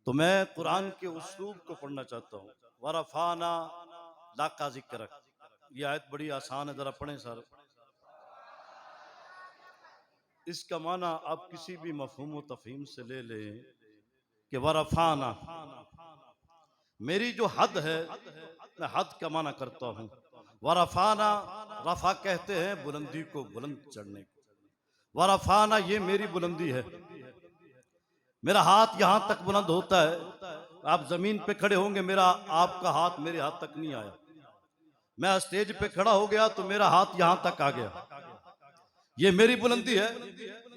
تو میں قرآن کے اسلوب کو پڑھنا چاہتا ہوں. ورفعنا لک ذکرک. یہ آیت بڑی آسان ہے، ذرا پڑھیں سارے. اس کا معنی آپ کسی بھی مفہوم و تفہیم سے لے لیں کہ ورفعنا، میری جو حد ہے میں حد کا معنی کرتا ہوں. ورفعنا، رفع کہتے ہیں بلندی کو، بلند چڑھنے کو. ورفعنا یہ میری بلندی ہے. میرا ہاتھ یہاں تک بلند ہوتا ہے. آپ زمین پہ کھڑے ہوں گے، میرا آپ کا ہاتھ میرے ہاتھ تک نہیں آیا. میں اسٹیج پہ کھڑا ہو گیا تو میرا ہاتھ یہاں تک آ گیا. یہ میری بلندی ہے.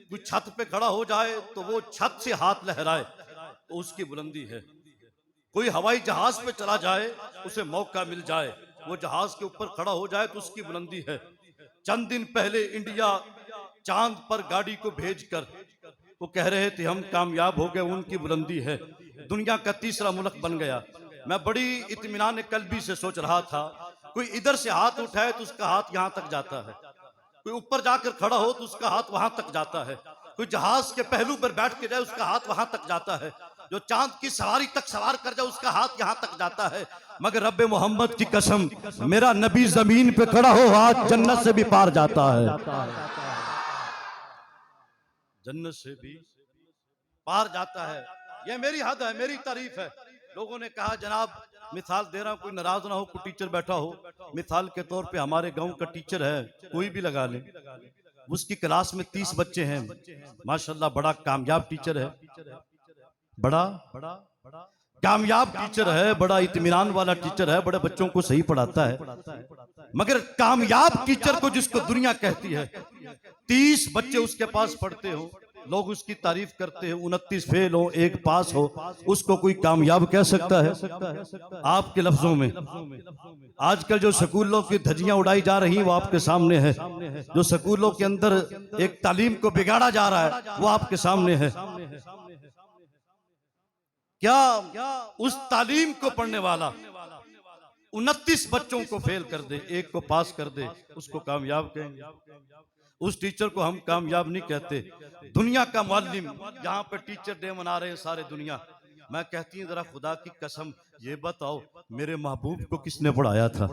کوئی چھت پہ کھڑا ہو جائے تو وہ چھت سے ہاتھ لہرائے تو اس کی بلندی ہے. کوئی ہوائی جہاز پہ چلا جائے، اسے موقع مل جائے، وہ جہاز کے اوپر کھڑا ہو جائے تو اس کی بلندی ہے. چند دن پہلے انڈیا چاند پر گاڑی کو بھیج کر وہ کہہ رہے تھے ہم کامیاب ہو گئے، ان کی بلندی ہے. دنیا کا تیسرا ملک بن گیا. میں بڑی اطمینان قلبی سے سوچ رہا تھا، کوئی ادھر سے ہاتھ اٹھائے تو اس کا ہاتھ یہاں تک جاتا ہے، کوئی اوپر جا کر کھڑا ہو تو اس کا ہاتھ وہاں تک جاتا ہے، کوئی جہاز کے پہلو پر بیٹھ کے جائے اس کا ہاتھ وہاں تک جاتا ہے، جو چاند کی سواری تک سوار کر جائے اس کا ہاتھ یہاں تک جاتا ہے. مگر رب محمد کی قسم، میرا نبی زمین پہ کھڑا ہو ہاتھ جنت سے بھی پار جاتا ہے، جنت سے بھی پار جاتا ہے. یہ میری حد ہے، میری تعریف ہے. لوگوں نے کہا جناب، مثال دے رہا ہوں، کوئی ناراض نہ ہو، کوئی ٹیچر بیٹھا ہو، مثال کے طور پہ ہمارے گاؤں کا ٹیچر ہے، کوئی بھی لگا لیں، اس کی کلاس میں 30 بچے ہیں. ماشاءاللہ بڑا کامیاب ٹیچر ہے، بڑا کامیاب ٹیچر ہے، بڑا اطمینان والا ٹیچر ہے، بڑے بچوں کو صحیح پڑھاتا ہے. مگر کامیاب ٹیچر کو جس کو دنیا کہتی ہے، 30 بچے اس کے پاس پڑھتے ہو، لوگ اس کی تعریف کرتے ہیں، 29 فیل ہو، 1 پاس ہو، اس کو کوئی کامیاب کہہ سکتا ہے؟ آپ کے لفظوں میں آج کل جو سکولوں کی دھجیاں اڑائی جا رہی ہیں وہ آپ کے سامنے ہے. جو سکولوں کے اندر ایک تعلیم کو بگاڑا جا رہا ہے وہ آپ کے سامنے ہے. کیا اس تعلیم کو پڑھنے والا 29 بچوں کو فیل کر دے، 1 کو پاس کر دے، اس کو کامیاب کہیں گے؟ اس ٹیچر کو ہم کامیاب نہیں کہتے. دنیا کا معلم، یہاں پہ ٹیچر ڈے منا رہے ہیں سارے دنیا. میں کہتی ہوں ذرا خدا کی قسم یہ بتاؤ میرے محبوب کو کس نے پڑھایا تھا؟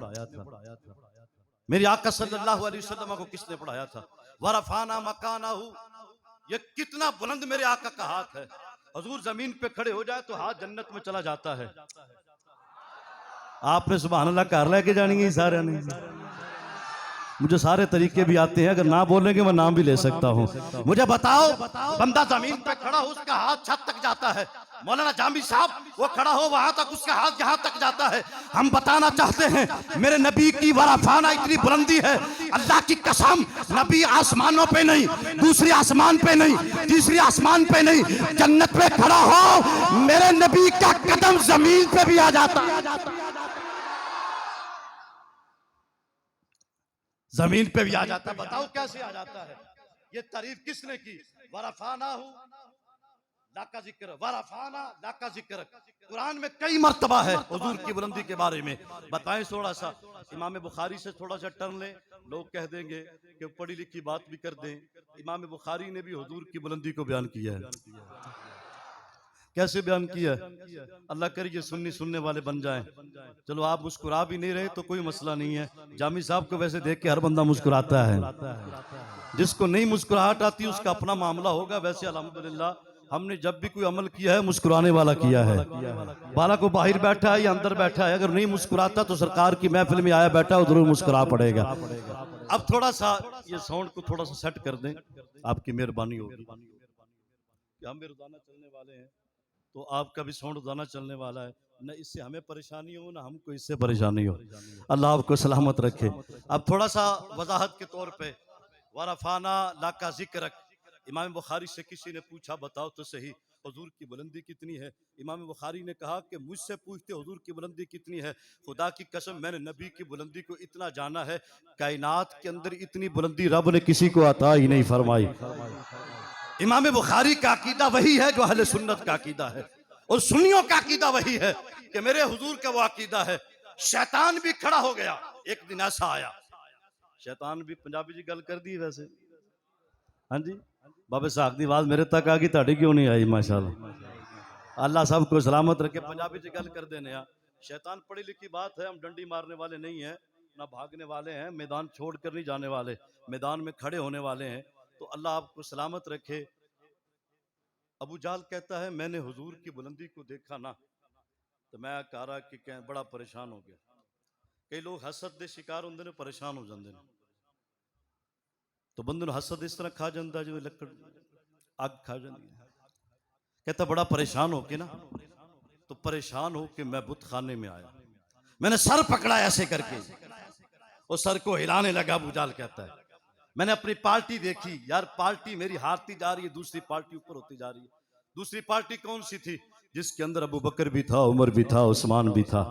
میری آقا صلی اللہ علیہ وسلم کو کس نے پڑھایا تھا؟ وَرَفَعْنَا مَكَانَهُ. یہ کتنا بلند میرے آقا کا ہاتھ ہے. حضور زمین پہ کھڑے ہو جائے تو ہاتھ جنت میں چلا جاتا ہے. آپ نے سبحان اللہ کر لے کے جانی گے سارے نے. مجھے سارے طریقے بھی آتے ہیں، اگر نہ بولیں گے میں نام بھی لے سکتا ہوں. مجھے بتاؤ، بندہ زمین پہ کھڑا ہو اس کا ہاتھ چھت تک جاتا ہے. مولانا جامی صاحب وہ کھڑا ہو وہاں تک اس کا ہاتھ یہاں تک جاتا ہے. ہم بتانا چاہتے ہیں میرے نبی کی ورفعنا اتنی بلندی ہے، اللہ کی قسم نبی آسمانوں پہ نہیں، دوسری آسمان پہ نہیں، تیسری آسمان پہ نہیں، جنت پہ کھڑا ہو میرے نبی کا قدم زمین پہ بھی آ جاتا ہے، زمین پہ بھی آ جاتا ہے. بتاؤ کیسے آ جاتا ہے؟ یہ تعریف کس نے کی؟ وَرَفَعْنَاهُ لَكَ ذِكْرَكَ. وَرَفَعْنَا لَكَ ذِكْرَكَ. قرآن میں کئی مرتبہ ہے حضور کی بلندی کے بارے میں. بتائیں تھوڑا سا. امام بخاری سے تھوڑا سا ٹرن لیں، لوگ کہہ دیں گے کہ پڑھی لکھی بات بھی کر دیں. امام بخاری نے بھی حضور کی بلندی کو بیان کیا ہے. کیسے بیان کیا ہے؟ اللہ کریے سننے والے بن جائیں. چلو آپ مسکرا بھی نہیں رہے تو کوئی مسئلہ نہیں ہے. جامی صاحب کو ویسے دیکھ کے ہر بندہ مسکراتا ہے، جس کو نہیں مسکراہٹ آتی اس کا اپنا معاملہ ہوگا. ویسے الحمدللہ ہم نے جب بھی کوئی عمل کیا ہے مسکرانے والا کیا ہے. بالا کو باہر بیٹھا ہے یا اندر بیٹھا ہے، اگر نہیں مسکراتا تو سرکار کی محفل میں آیا بیٹھا ہے ضرور مسکرا پڑے گا. اب تھوڑا سا یہ ساؤنڈ کو تھوڑا سا سیٹ کر دیں، آپ کی مہربانی ہوگی کہ ہم بھی روزانہ چلنے والے ہیں تو آپ کا بھی ساؤنڈ روزانہ چلنے والا ہے. نہ اس سے ہمیں پریشانی ہو نہ ہم کو اس سے پریشانی ہو. اللہ آپ کو سلامت رکھے. اب تھوڑا سا وضاحت کے طور پہ وَرَفَعْنَا لَكَ ذِكْرَكَ. امام بخاری سے کسی نے پوچھا بتاؤ تو صحیح حضور کی بلندی کتنی ہے؟ امام بخاری نے کہا کہ مجھ سے پوچھتے حضور کی بلندی کتنی ہے؟ خدا کی قسم میں نے نبی کی بلندی کو اتنا جانا ہے، کائنات کے اندر اتنی بلندی رب نے کسی کو عطا ہی نہیں فرمائی. امام بخاری کا عقیدہ وہی ہے جو اہل سنت کا عقیدہ ہے، اور سنیوں کا عقیدہ وہی ہے کہ میرے حضور کا وہ عقیدہ ہے. شیطان بھی کھڑا ہو گیا. ایک دن ایسا آیا، شیطان بھی پنجابی جی گل کر دی ویسے. ہاں جی بابے ساکھ دی آواز میرے تک آ گئی، تہاڈی کیوں نہیں آئی؟ ماشاءاللہ اللہ سب کو سلامت رکھے. پنجابی سے گل کر دینے ہاں. شیطان پڑھی لکھی بات ہے, ہم ڈنڈی مارنے والے نہیں ہیں, نہ بھاگنے والے ہیں, میدان چھوڑ کر نہیں جانے والے, میدان میں کھڑے ہونے والے ہیں. تو اللہ آپ کو سلامت رکھے. ابو جہل کہتا ہے میں نے حضور کی بلندی کو دیکھا نا تو میں کہہ رہا کہ بڑا پریشان ہو گیا. کئی لوگ حسد دے شکار ہوندے نے, پریشان ہو جاندے نے. تو بندے نو حسد اس طرح کھا جاندا جو لکڑ اگ کھا جاندی ہے. کہتا بڑا پریشان ہو کے نا, تو پریشان ہو کہ میں بت خانے میں آیا, میں نے سر پکڑا ایسے کر کے, وہ سر کو ہلانے لگا. ابو جہل کہتا ہے میں نے اپنی پارٹی دیکھی, یار پارٹی میری ہارتی جا رہی ہے, دوسری پارٹی اوپر ہوتی جا رہی ہے. دوسری پارٹی کون سی تھی؟ جس کے اندر ابو بکر بھی تھا, عمر بھی تھا, عثمان بھی تھا.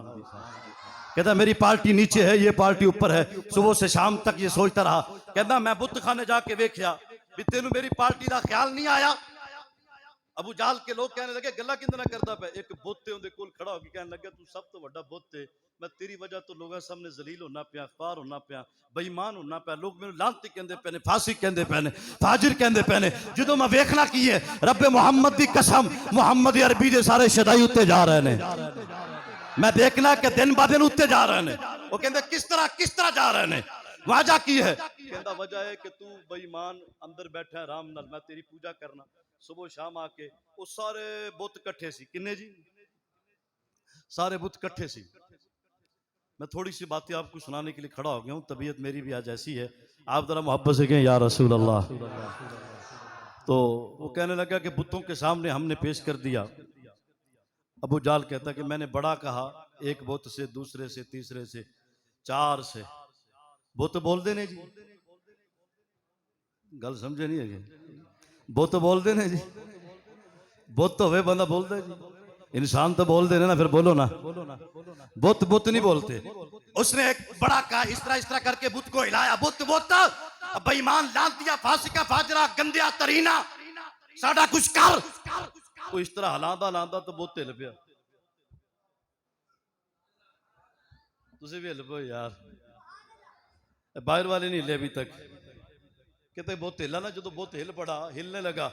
کہتا میری پارٹی نیچے ہے, یہ پارٹی اوپر ہے. صبح سے شام تک یہ سوچتا رہا. کہتا میں بت خانے جا کے ویکھیا بھی تینوں میری پارٹی دا خیال نہیں آیا. ابو جہل کے لوگ کہنے لگے گلا کندے نہ کردا پے, ایک بت اون دے کول کھڑا ہو کے کہنے لگا تو سب تو بڑا بت ہے, میں تیری وجہ تو لوگاں سامنے ذلیل ہونا پیا, خوار ہونا پیا, بے ایمان ہونا پیا, لوگ میرے لعنتی کہندے پے نے, فاسق کہندے پے نے, فاجر کہندے پے نے. جدوں میں ویکھنا کی ہے رب محمد دی قسم, محمد عربی دے سارے شدائی اُتے جا رہے نے. میں دیکھنا کہ دن با دن اُتے جا رہے نے. وہ کہندے کس طرح جا رہے نے, وجہ کی ہے؟ کہندا وجہ ہے کہ تو بے ایمان اندر بیٹھا ہے آرام نال, میں تیری پوجا کرنا. صبح شام آ کے وہ سارے بت کٹھے سی. کنے جی؟ سارے بت کٹھے سی. میں تھوڑی سی باتیں آپ کو سنانے کے لیے کھڑا ہو گیا ہوں, طبیعت میری بھی آج ایسی ہے. آپ ذرا محبت سے کہیں یا رسول اللہ. تو وہ کہنے لگا کہ بتوں کے سامنے ہم نے پیش کر دیا. ابو جہل کہتا کہ میں نے بڑا کہا, ایک بت سے, دوسرے سے, تیسرے سے, 4 سے. بت بول دے نے جی, گل سمجھے نہیں ہے جی, بت بول دے نے جی, بت ہوئے بندہ بول دے جی, انسان تو بول دے نا, پھر بولو نا. بت نہیں بولتے. اس نے ایک بڑا کہا, اس طرح کر کے بت کو ہلایا. بت بے ایمان, لعنتیا, فاسقہ, فاجرہ, گندیا ترینا, ساڈا کچھ کر. وہ اس طرح ہلاندا تو بت ہل پیا. تسی بھی ہل پو یار, باہر والے نہیں ہلے ابھی تک. کہتے بت ہلا نا, جدو بت ہل پڑا, ہلنے لگا,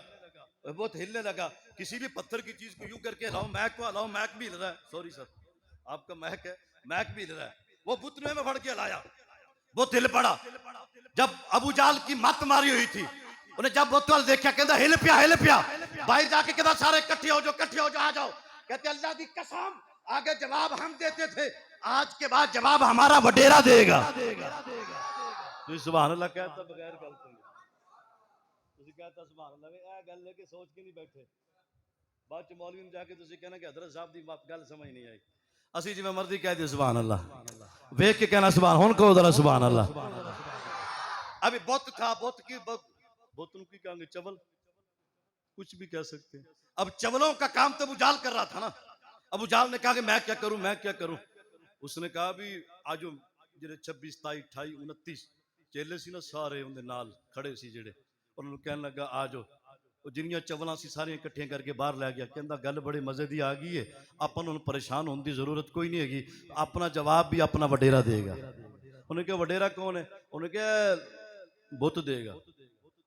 بہت ہلنے لگا. کسی بھی پتھر کی چیز کو یوں کر کے ہلاؤ, میک کو ہلاؤ, میک بھی ہل رہا ہے. سوری سر, آپ کا میک ہے, میک بھی ہل رہا ہے. وہ بت نے میں پھڑ کے ہلایا, بت ہل پڑا. جب ابو جہل کی مت ماری ہوئی تھی, انہیں جب بت وال دیکھا, کہتا ہل پیا. باہر جا کے کہتا سارے کٹھے ہو جاؤ, آ جاؤ. کہتے اللہ دی قسم, آگے جواب ہم دیتے تھے, آج کے بعد جواب ہمارا وڈیرا دے گا. تو سبحان اللہ کہتا بغیر گل سن, کہتا سبحان اللہ. اے گل ہے کہ سوچ کے نہیں بیٹھے, بعد چ مولوی نے جا کے تسی کہنا کہ حضرت صاحب دی گل سمجھ نہیں آئی. اسی جی میں مرضی کہہ دی سبحان اللہ, ویکھ کے کہنا سبحان. ہن کہو ذرا سبحان اللہ. ابھی بت تھا, بت نو کی کہیں گے, چول, کچھ بھی کہہ سکتے ہیں. اب چولوں کا کام تو ابو جہل کر رہا تھا نا. ابو جہل نے کہا کہ میں کیا کروں. اس نے کہا بھی آج جڑے 26 27 28 29 چیلے سی نا, سارے ان دے نال کھڑے سی جڑے, انہوں نے کہنے لگا آ جاؤ. وہ جنیاں چولاں سی ساری اکٹھیاں کر کے باہر لے گیا. کہندا گل بڑے مزے دی آ گئی ہے, اپن انہوں پریشان ہونے دی ضرورت کوئی نہیں ہے, اپنا جواب بھی اپنا وڈیرا دے گا. انہوں نے کہا وڈیرا کون ہے؟ انہوں نے کہا بت دے گا.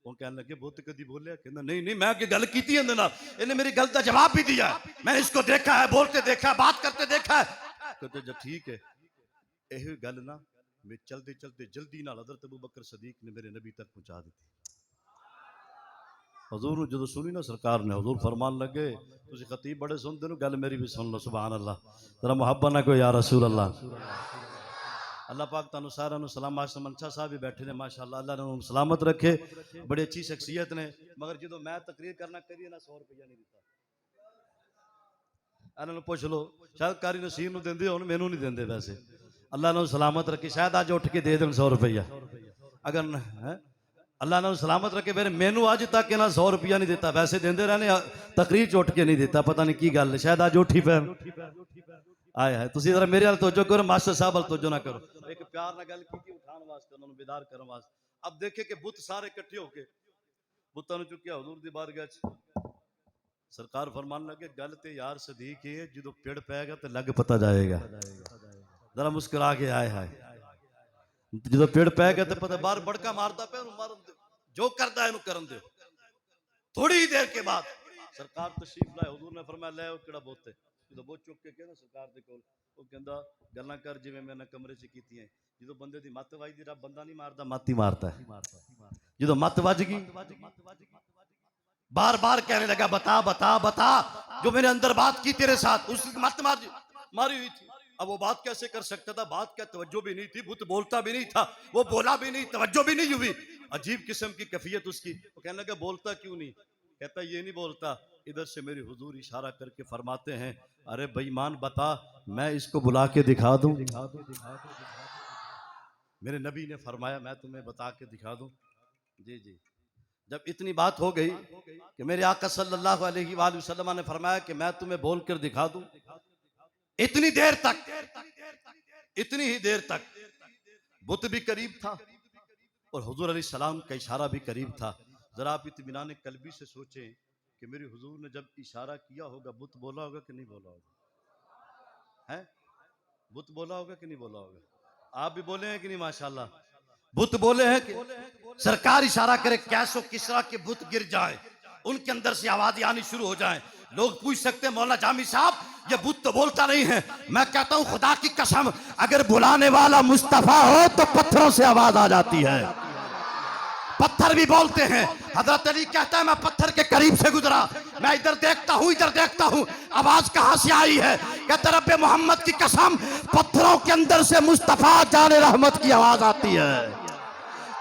وہ کہنے لگے بت کدی بولیا؟ کہنا نہیں میں کہ گل کیتی ہے اندر نال, انہیں میری گل کا جواب بھی دیا ہے, میں نے اس کو دیکھا ہے, بولتے دیکھا ہے, بات کرتے دیکھا ہے. کہتے جا ٹھیک ہے. یہ گل نا میں چلتے جلدی نال حضرت ابو بکر صدیق نے میرے نبی تک پہنچا دی. حضور نے جدو سنی نا سرکار نے, حضور فرمان لگے تسی خطیب بڑے سنتے ہو, گل میری بھی سن لو. سبحان اللہ, ذرا محبت نہ کوئی یا رسول اللہ. اللہ پاک تانوں سارا نو سلام. ماشاء منشا صاحب بھی بیٹھے نے, ماشاءاللہ, اللہ نے سلامت رکھے. بڑی اچھی شخصیت نے, مگر جدو میں تقریر کرنا کریے نا 100 روپیہ نہیں دیتا. انہوں نے پوچھ لو, شاید کاری نصیر نو دیندے ہون, مینوں نہیں دیندے. ویسے اللہ نے سلامت رکھے, شاید آج اٹھ کے دے دیں 100 روپیہ. اگر اللہ نے سلامت رکھے, پھر مینوں آج تک کہ 100 روپیہ نہیں دیتا. ویسے دیندے رہنے, تقریر چ اٹھ کے نہیں دیتا. پتہ نہیں کی گل ہے, شاید آج اٹھی پہ آئے ہے. تسی ذرا میرے ال توجہ کرو, ماسٹر صاحب ال توجہ نہ کرو. ایک پیار نہ گل کی اٹھان واسطے, انہوں نے بیدار کرن واسطے. اب دیکھے کہ بت سارے کٹھے ہو کے بتاں نوں چکیا حضور دی بارگاہ چ. سرکار فرمان لگے گل تے یار صدیق ہے, جدو پیڑ پے گا تے لگ پتہ جائے گا. ذرا مسکرا کے آئے جدو پیڑ پے گا تے پتہ, باہر بڑکا مارتا پہ, جو کردا ہے انہوں کرن دے. تھوڑی دیر کے بعد سرکار تشریف لائے، حضور نے فرمایا لے او کیڑا بوت ہے، جدو بوت چک کے گیا نا سرکار دے کول، وہ کہندا گلاں کر جویں میں نے کمرے چ کیتیاں، جدو بندے دی مت وج دی رب بندہ نہیں ماردا، مت ہی مارتا ہے، جدو مت وج گئی بار بار کہنے لگا بتا بتا بتا جو میرے اندر بات کی تیرے ساتھ، اس مت ماری ہوئی تھی، اب وہ بات کیسے کر سکتا تھا، بات کیا توجہ بھی نہیں تھی، بت بولتا بھی نہیں تھا، وہ بولا بھی نہیں، توجہ بھی نہیں ہوئی، عجیب قسم کی کیفیت اس کی، وہ کہنے لگا بولتا کیوں نہیں، کہتا یہ نہیں بولتا، ادھر سے میری حضور اشارہ کر کے فرماتے ہیں ارے بے ایمان بتا میں اس کو بلا کے دکھا دوں، میرے نبی نے فرمایا میں تمہیں بتا کے دکھا دوں، جی جی، جب اتنی بات ہو گئی کہ میرے آقا صلی اللہ علیہ وآلہ وسلم نے فرمایا کہ میں تمہیں بول کر دکھا دوں، اتنی دیر تک، اتنی ہی دیر تک بت بھی قریب تھا اور حضور علیہ السلام کا اشارہ بھی قریب تھا، ذرا آپ اطمینان قلبی سے سوچیں کہ میرے حضور نے جب اشارہ کیا ہوگا بت بولا ہوگا کہ نہیں بولا ہوگا، ہیں بت بولا ہوگا کہ نہیں بولا ہوگا، آپ بھی بولے ہیں کہ نہیں ماشاءاللہ، بت بولے ہیں کہ سرکار اشارہ کرے کیسو کسرا کے بت گر جائیں، ان کے اندر سے آوازیں آنی شروع ہو جائیں، لوگ پوچھ سکتے ہیں مولانا جامی صاحب یہ بت تو بولتا نہیں ہے، میں کہتا ہوں خدا کی قسم اگر بلانے والا مصطفیٰ ہو تو پتھروں سے آواز آ جاتی ہے، پتھر بھی بولتے ہیں، حضرت علی کہتا ہے میں پتھر کے قریب سے گزرا، میں ادھر دیکھتا ہوں آواز کہاں سے آئی ہے، کہتا رب محمد کی قسم پتھروں کے اندر سے مصطفیٰ جان رحمت کی آواز آتی ہے،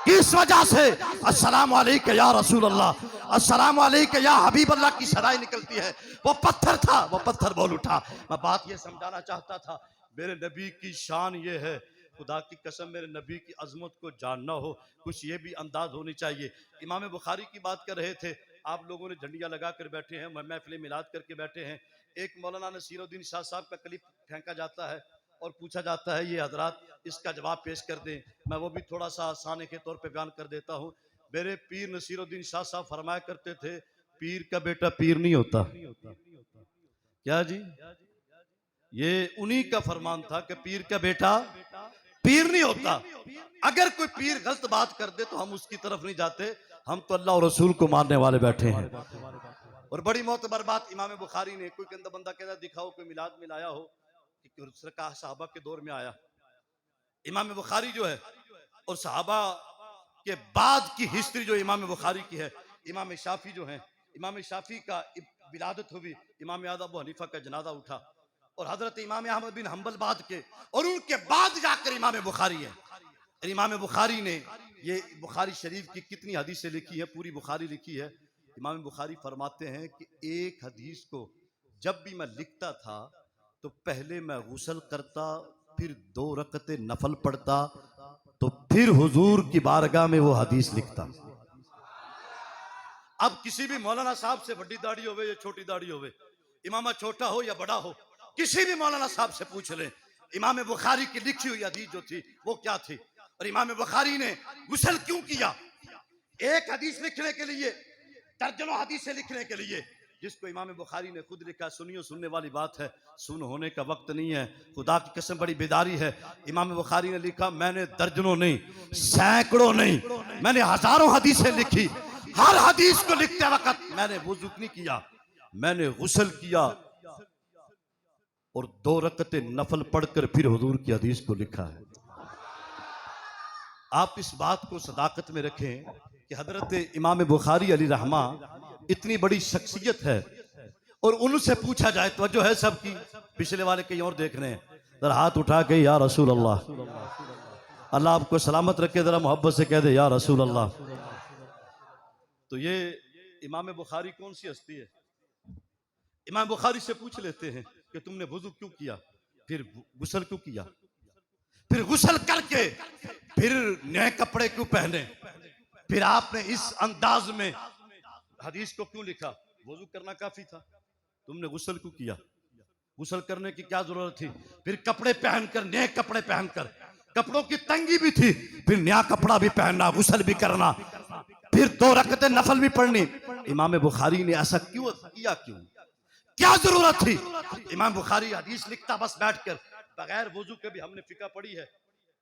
کس وجہ سے السلام علیکہ یا رسول اللہ، السلام علیکہ یا حبیب اللہ کی صدائیں نکلتی ہے، وہ پتھر تھا، وہ پتھر بول اٹھا، میں بات یہ سمجھانا چاہتا تھا میرے نبی کی شان یہ ہے، خدا کی قسم میرے نبی کی عظمت کو جاننا ہو کچھ یہ بھی انداز ہونی چاہیے، امام بخاری کی بات کر رہے تھے، آپ لوگوں نے جھنڈیاں لگا کر بیٹھے ہیں، محفل میلاد کر کے بیٹھے ہیں، ایک مولانا نصیر الدین شاہ صاحب کا کلپ پھینکا جاتا ہے اور پوچھا جاتا ہے یہ حضرات اس کا جواب پیش کر دیں، میں وہ بھی تھوڑا سا آسانے کے طور پہ بیان کر دیتا ہوں، میرے پیر نصیر الدین شاہ صاحب فرمایا کرتے تھے پیر کا بیٹا پیر نہیں ہوتا، کیا جی یہ انہی کا فرمان تھا کہ پیر کا بیٹا پیر نہیں ہوتا، اگر کوئی پیر غلط بات کر دے تو ہم اس کی طرف نہیں جاتے، ہم تو اللہ اور رسول کو ماننے والے بیٹھے ہیں، اور بڑی معتبر بات امام بخاری نے کوئی کندہ بندہ کہتا دکھاؤ کوئی میلاد میں لایا ہو کہ سرکار صحابہ کے دور میں آیا، امام بخاری جو ہے اور صحابہ کے بعد کی ہسٹری جو امام بخاری کی ہے، امام شافعی جو ہیں، امام شافعی کا ولادت ہوئی، امام اعظم ابو حنیفہ کا جنازہ اٹھا اور حضرت امام احمد بن حنبل بعد کے اور ان کے بعد جا کر امام بخاری ہے، اور امام بخاری نے یہ بخاری شریف کی کتنی حدیثیں لکھی ہیں، پوری بخاری لکھی ہے، امام بخاری فرماتے ہیں کہ ایک حدیث کو جب بھی میں لکھتا تھا تو پہلے میں غسل کرتا پھر 2 رکعت نفل پڑھتا تو پھر حضور کی بارگاہ میں وہ حدیث لکھتا، اب کسی بھی مولانا صاحب سے بڑی داڑھی ہوئے یا چھوٹی داڑھی ہوئے، امامہ چھوٹا ہو یا بڑا ہو، کسی بھی مولانا صاحب سے پوچھ لیں امام بخاری کی لکھی ہوئی حدیث جو تھی وہ کیا تھی، اور امام بخاری نے غسل کیوں کیا، ایک حدیث لکھنے کے لیے درجنوں حدیثیں لکھنے کے لیے، جس کو امام بخاری نے خود لکھا، سنیو سننے والی بات ہے، سن ہونے کا وقت نہیں ہے، خدا کی قسم بڑی بیداری ہے، امام بخاری نے لکھا میں نے درجنوں نہیں سینکڑوں نہیں میں نے ہزاروں حدیثیں لکھی، ہر حدیث کو لکھتے وقت میں نے وضو نہیں کیا، میں نے غسل کیا اور 2 رکعت نفل پڑھ کر پھر حضور کی حدیث کو لکھا ہے، آپ اس بات کو صداقت میں رکھیں کہ حضرت امام بخاری علیہ رحمہ اتنی بڑی شخصیت ہے اور ان سے پوچھا جائے توجہ ہے سب کی، پچھلے والے کہیں اور دیکھ رہے ہیں، ذرا ہاتھ اٹھا کے یا رسول اللہ، اللہ آپ کو سلامت رکھے، ذرا محبت سے کہہ دے یا رسول اللہ، تو یہ امام بخاری کون سی ہستی ہے، امام بخاری سے پوچھ لیتے ہیں کہ تم نے وضو کیوں کیا، پھر غسل کیوں کیا، پھر غسل کر کے پھر نئے کپڑے کیوں پہنے، پھر آپ نے اس انداز میں حدیث کو کیوں لکھا، وضو کرنا کافی تھا، تم نے غسل کیوں کیا، غسل کرنے کی کیا ضرورت تھی، پھر کپڑے پہن کر نئے کپڑے پہن کر، کپڑوں کی تنگی بھی تھی، پھر نیا کپڑا بھی پہننا، غسل بھی کرنا، پھر 2 رکعتیں نفل بھی پڑھنی، امام بخاری نے ایسا کیوں کیا، کیا ضرورت تھی، امام بخاری حدیث لکھتا بس بیٹھ کر، بغیر وضو کے بھی ہم نے فقہ پڑھی ہے،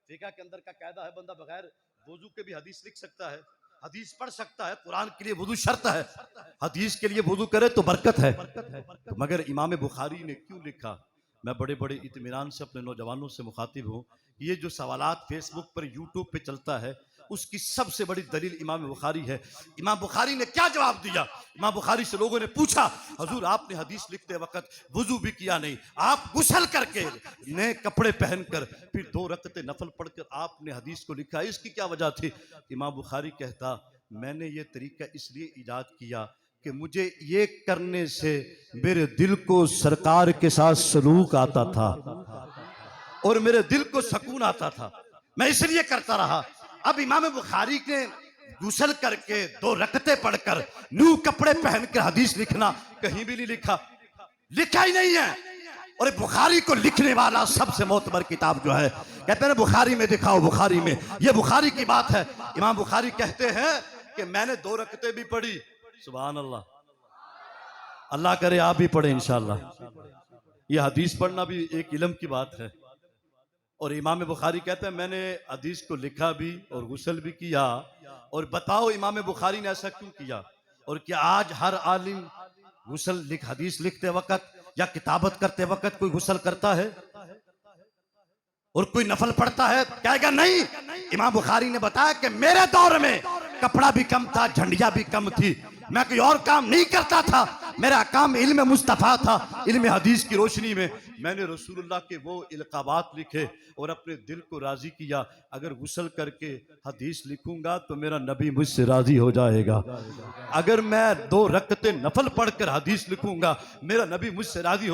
فقہ کے اندر کا قاعدہ ہے بندہ بغیر وضو کے بھی حدیث لکھ سکتا ہے، حدیث پڑھ سکتا ہے، قرآن کے لیے وضو شرط ہے، حدیث کے لیے وضو کرے تو برکت ہے، مگر امام بخاری نے کیوں لکھا؟ میں بڑے بڑے اطمینان سے اپنے نوجوانوں سے مخاطب ہوں، یہ جو سوالات فیس بک پر یوٹیوب پہ چلتا ہے اس کی سب سے بڑی دلیل امام بخاری ہے۔ امام بخاری نے کیا جواب دیا؟ امام بخاری سے لوگوں نے پوچھا حضور آپ نے حدیث لکھتے وقت وضو بھی کیا نہیں، آپ غسل کر کے نئے کپڑے پہن کر پھر 2 رکعتیں نفل پڑھ کر آپ نے حدیث کو لکھا، اس کی کیا وجہ تھی؟ امام بخاری کہتا میں نے یہ طریقہ اس لیے ایجاد کیا کہ مجھے یہ کرنے سے میرے دل کو سرکار کے ساتھ سلوک آتا تھا اور میرے دل کو سکون آتا تھا، میں اس لیے کرتا رہا۔ اب امام بخاری نے غسل کر کے 2 رکعتیں پڑھ کر نیو کپڑے پہن کر حدیث لکھنا کہیں بھی نہیں لکھا، لکھا ہی نہیں ہے۔ اور بخاری کو لکھنے والا سب سے معتبر کتاب جو ہے کہتے ہیں بخاری میں دکھاؤ، بخاری میں، یہ بخاری کی بات ہے۔ امام بخاری کہتے ہیں کہ میں نے 2 رکعتیں بھی پڑھی، سبحان اللہ، اللہ کرے آپ بھی پڑھیں انشاءاللہ۔ یہ حدیث پڑھنا بھی ایک علم کی بات ہے۔ اور امام بخاری کہتے ہیں میں نے حدیث کو لکھا بھی اور غسل بھی کیا، اور بتاؤ امام بخاری نے ایسا کیوں کیا؟ اور کیا آج ہر عالم غسل حدیث لکھتے وقت یا کتابت کرتے وقت کوئی غسل کرتا ہے اور کوئی نفل پڑھتا ہے؟ کہے گا نہیں۔ امام بخاری نے بتایا کہ میرے دور میں کپڑا بھی کم تھا، جھنڈیاں بھی کم تھی، میں کوئی اور کام نہیں کرتا تھا، میرا کام علم مصطفیٰ تھا، علم حدیث کی روشنی میں نے رسول اللہ کے وہ القابات لکھے اور اپنے دل کو راضی کیا۔ اگر غسل کر کے حدیث لکھوں گا تو میرا نبی مجھ سے راضی ہو جائے گا، اگر میں 2 رکعتیں نفل پڑھ کر حدیث لکھوں گا میرا نبی مجھ سے راضی ہو